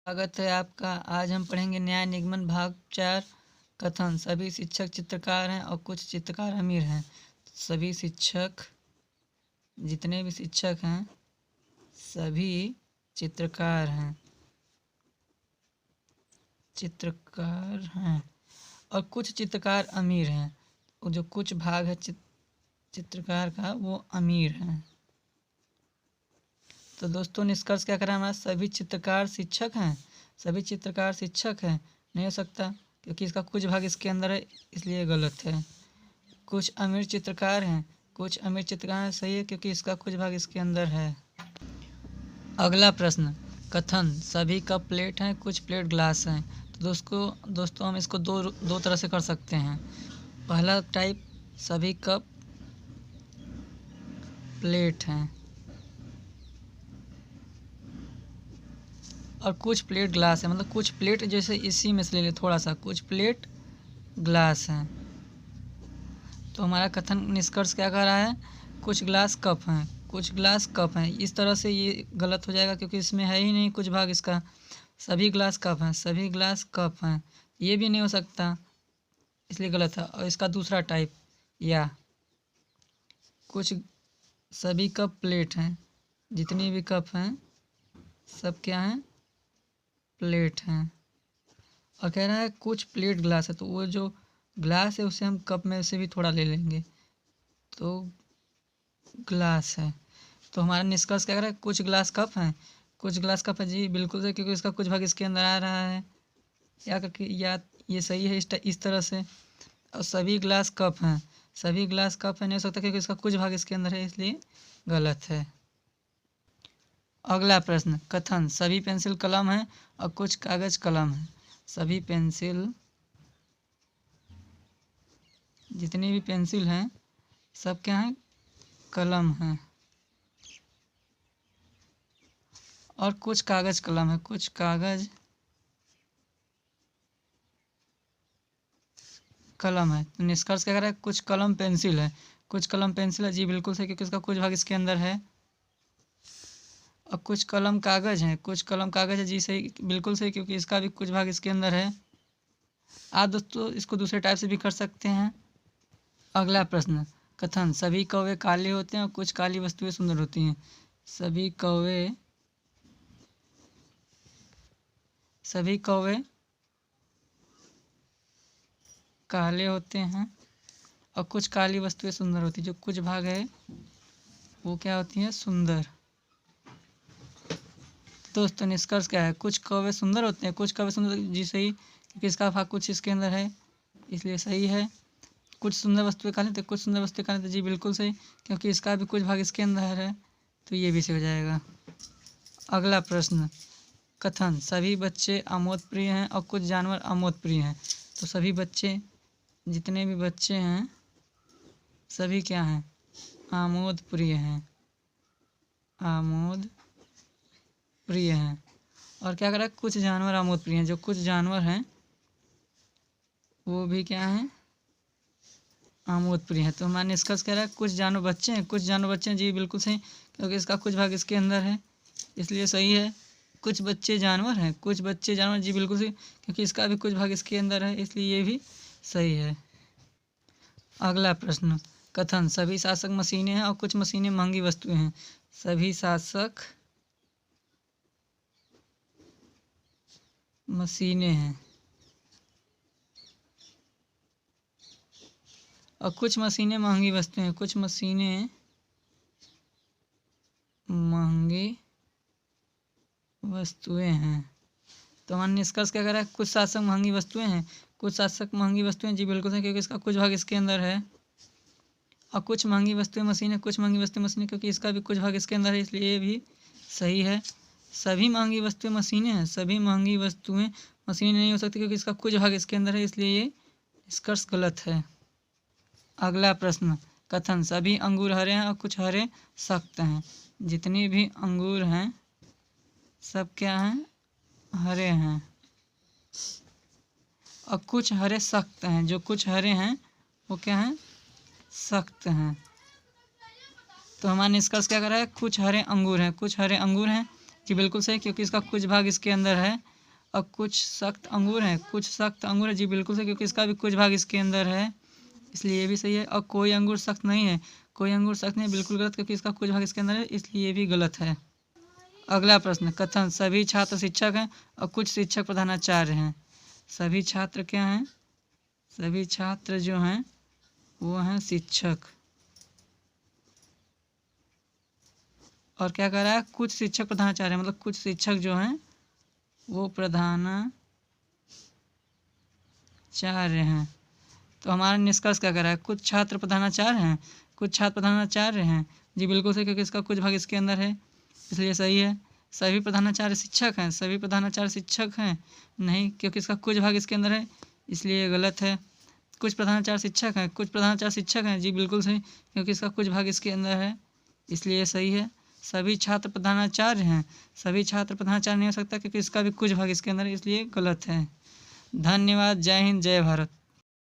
स्वागत है आपका। आज हम पढ़ेंगे न्याय निगमन भाग 4 कथन। सभी शिक्षक चित्रकार हैं और कुछ चित्रकार अमीर हैं। सभी शिक्षक, जितने भी शिक्षक हैं सभी चित्रकार हैं और कुछ चित्रकार अमीर हैं। वो जो कुछ भाग है चित्रकार का वो अमीर हैं। तो दोस्तों निष्कर्ष क्या करा हमारा? सभी चित्रकार शिक्षक हैं। सभी चित्रकार शिक्षक हैं नहीं हो सकता, क्योंकि इसका कुछ भाग इसके अंदर है, इसलिए गलत है। कुछ अमीर चित्रकार हैं, कुछ अमीर चित्रकार सही है, क्योंकि इसका कुछ भाग इसके अंदर है। अगला प्रश्न, कथन सभी कप प्लेट हैं, कुछ प्लेट ग्लास हैं। तो दोस्तों हम इसको दो तरह से कर सकते हैं। पहला टाइप, सभी कप प्लेट हैं और कुछ प्लेट ग्लास है, मतलब कुछ प्लेट जैसे इसी में से ले ले थोड़ा सा, कुछ प्लेट ग्लास हैं। तो हमारा कथन निष्कर्ष क्या कह रहा है? कुछ ग्लास कप हैं, कुछ ग्लास कप हैं। इस तरह से ये गलत हो जाएगा, क्योंकि इसमें है ही नहीं कुछ भाग इसका। सभी ग्लास कप हैं, सभी ग्लास कप हैं, ये भी नहीं हो सकता, इसलिए गलत है। और इसका दूसरा टाइप, या कुछ सभी कप प्लेट हैं, जितनी भी कप हैं सब क्या हैं? प्लेट हैं। और कह रहा है कुछ प्लेट ग्लास है, तो वो जो ग्लास है उसे हम कप में से भी थोड़ा ले लेंगे, तो ग्लास है। तो हमारा निष्कर्ष क्या कर रहा है? कुछ ग्लास कप हैं, कुछ ग्लास कप है। जी बिल्कुल सही, क्योंकि इसका कुछ भाग इसके अंदर आ रहा है, या करके या ये सही है इस तरह से। और सभी ग्लास कप हैं, सभी ग्लास कप है नहीं हो सकता, क्योंकि इसका कुछ भाग इसके अंदर है, इसलिए गलत है। अगला प्रश्न, कथन सभी पेंसिल कलम हैं और कुछ कागज कलम हैं। सभी पेंसिल, जितनी भी पेंसिल हैं सब क्या हैं? कलम हैं। और कुछ कागज कलम है, कुछ कागज कलम है। तो निष्कर्ष क्या कर रहा है? कुछ कलम पेंसिल है, कुछ कलम पेंसिल है। जी बिल्कुल सही, क्योंकि इसका कुछ भाग इसके अंदर है। और कुछ कलम कागज हैं, कुछ कलम कागज है। जी सही, बिल्कुल सही, क्योंकि इसका भी कुछ भाग इसके अंदर है। आप दोस्तों इसको दूसरे टाइप से भी कर सकते हैं। अगला प्रश्न, कथन सभी कौवे काले होते हैं और कुछ काली वस्तुएं सुंदर होती हैं। सभी कौवे काले होते हैं और कुछ काली वस्तुएं सुंदर होती हैं। जो कुछ भाग है वो क्या होती हैं? सुंदर। दोस्तों निष्कर्ष क्या है? कुछ कौवे सुंदर होते हैं, कुछ कौवे सुंदर। जी सही, क्योंकि इसका भाग कुछ इसके अंदर है, इसलिए सही है। कुछ सुंदर वस्तुएं काले थे, कुछ सुंदर वस्तुएं काले थे। जी बिल्कुल सही, क्योंकि इसका भी कुछ भाग इसके अंदर है, तो ये भी सही हो जाएगा। अगला प्रश्न, कथन सभी बच्चे आमोद प्रिय हैं और कुछ जानवर आमोद प्रिय हैं। तो सभी बच्चे, जितने भी बच्चे हैं सभी क्या हैं? आमोद प्रिय हैं, आमोद प्रिय हैं। और क्या करा? कुछ जानवर आमोद प्रिय हैं। जो कुछ जानवर हैं वो भी क्या हैं? आमोद प्रिय हैं। तो हमारा निष्कर्ष कह रहा है कुछ जानवर बच्चे हैं, कुछ जानवर बच्चे हैं। जी बिल्कुल सही, क्योंकि इसका कुछ भाग इसके अंदर है, इसलिए सही है। कुछ बच्चे जानवर हैं, कुछ बच्चे जानवर। जी बिल्कुल सही, क्योंकि इसका भी कुछ भाग इसके अंदर है, इसलिए ये भी सही है। अगला प्रश्न, कथन सभी शासक मशीनें हैं और कुछ मशीनें महंगी वस्तुएं हैं। सभी शासक मशीनें हैं और कुछ मशीनें महंगी वस्तुएं हैं। कुछ मशीनें महंगी वस्तुएं हैं। तो हमारा निष्कर्ष क्या कर रहा है? कुछ शासक महंगी वस्तुएं हैं, कुछ शासक महंगी वस्तुएं। जी बिल्कुल सही, क्योंकि इसका कुछ भाग इसके अंदर है। और कुछ महंगी वस्तुएं मशीनें, कुछ महंगी वस्तुएं मशीनें, क्योंकि इसका भी कुछ भाग इसके अंदर है, इसलिए ये भी सही है। सभी महंगी वस्तुएं मशीनें हैं, सभी महंगी वस्तुएं मशीनें नहीं हो सकती, क्योंकि इसका कुछ भाग इसके अंदर है, इसलिए ये निष्कर्ष गलत है। अगला प्रश्न, कथन सभी अंगूर हरे हैं और कुछ हरे सख्त हैं। जितनी भी अंगूर हैं सब क्या हैं? हरे हैं और कुछ हरे सख्त हैं। जो कुछ हरे हैं वो क्या हैं? सख्त हैं। तो हमारा निष्कर्ष क्या कर रहा है? कुछ हरे अंगूर हैं, कुछ हरे अंगूर हैं। कि बिल्कुल सही, क्योंकि इसका कुछ भाग इसके अंदर है, और कुछ सख्त अंगूर हैं। कुछ सख्त अंगूर है जी बिल्कुल सही, क्योंकि इसका भी कुछ भाग इसके अंदर है, इसलिए ये भी सही है। और कोई अंगूर सख्त नहीं है, कोई अंगूर सख्त नहीं, बिल्कुल गलत, क्योंकि इसका कुछ भाग इसके अंदर है, इसलिए ये भी गलत है। अगला प्रश्न, कथन सभी छात्र शिक्षक हैं और कुछ शिक्षक प्रधानाचार्य हैं। सभी छात्र क्या हैं? सभी छात्र जो हैं वो हैं शिक्षक। और क्या कह रहा है? कुछ शिक्षक प्रधानाचार्य, मतलब कुछ शिक्षक जो हैं वो प्रधानाचार्य हैं। तो हमारा निष्कर्ष क्या कर रहा है? कुछ छात्र प्रधानाचार्य हैं, कुछ छात्र प्रधानाचार्य हैं जी बिल्कुल सही, क्योंकि इसका कुछ भाग इसके अंदर है, इसलिए सही है। सभी प्रधानाचार्य शिक्षक हैं, सभी प्रधानाचार्य शिक्षक हैं नहीं, क्योंकि इसका कुछ भाग इसके अंदर है, इसलिए गलत है। कुछ प्रधानाचार्य शिक्षक हैं, कुछ प्रधानाचार्य शिक्षक हैं जी बिल्कुल सही, क्योंकि इसका कुछ भाग इसके अंदर है, इसलिए सही है। सभी छात्र प्रधानाचार्य हैं, सभी छात्र प्रधानाचार्य नहीं हो सकता, क्योंकि इसका भी कुछ भाग इसके अंदर है, इसलिए गलत है। धन्यवाद। जय हिंद, जय भारत।